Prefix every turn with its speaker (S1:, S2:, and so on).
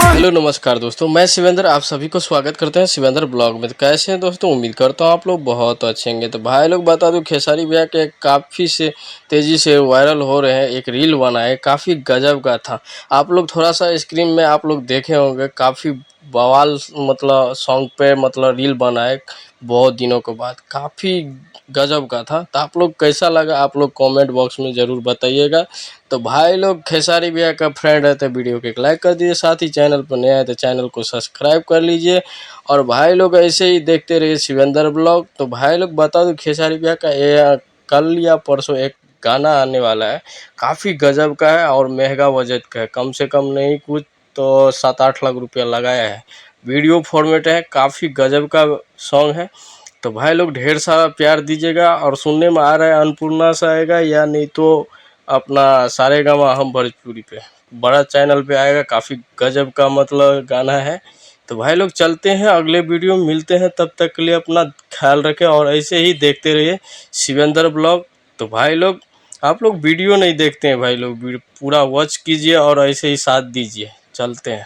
S1: Hello नमस्कार दोस्तों, मैं शिवेंद्र आप सभी को स्वागत करते हैं शिवेंद्र ब्लॉग में। तो कैसे हैं दोस्तों, उम्मीद करता हूँ आप लोग बहुत अच्छे होंगे। तो भाई लोग बता दूं, खेसारी भैया के काफ़ी से तेज़ी से वायरल हो रहे हैं, एक रील बनाए काफ़ी गजब का था। आप लोग थोड़ा सा स्क्रीन में आप लोग देखे होंगे, काफ़ी बवाल मतलब सॉन्ग पे मतलब रील बनाए बहुत दिनों के बाद, काफ़ी गजब का था। तो आप लोग कैसा लगा आप लोग कमेंट बॉक्स में ज़रूर बताइएगा। तो भाई लोग खेसारी भैया का फ्रेंड है तो वीडियो को एक लाइक कर दीजिए, साथ ही चैनल पर नया है तो चैनल को सब्सक्राइब कर लीजिए। और भाई लोग ऐसे ही देखते रहिए शिवेंद्र ब्लॉग। तो भाई लोग बता दो, खेसारी भैया का ये कल या परसों एक गाना आने वाला है, काफ़ी गजब का है और महंगा बजट का है, कम से कम नहीं कुछ तो 7-8 लाख रुपया लगाया है। वीडियो फॉर्मेट है, काफ़ी गजब का सॉन्ग है। तो भाई लोग ढेर सारा प्यार दीजिएगा। और सुनने में आ रहा है अन्नपूर्णा से आएगा या नहीं तो अपना सारेगामा हम भोजपुरी पे बड़ा चैनल पे आएगा। काफ़ी गजब का मतलब गाना है। तो भाई लोग चलते हैं, अगले वीडियो में मिलते हैं, तब तक के लिए अपना ख्याल रखें और ऐसे ही देखते रहिए शिवेंद्र ब्लॉग। तो भाई लोग आप लोग वीडियो नहीं देखते हैं, भाई लोग पूरा वॉच कीजिए और ऐसे ही साथ दीजिए। चलते हैं।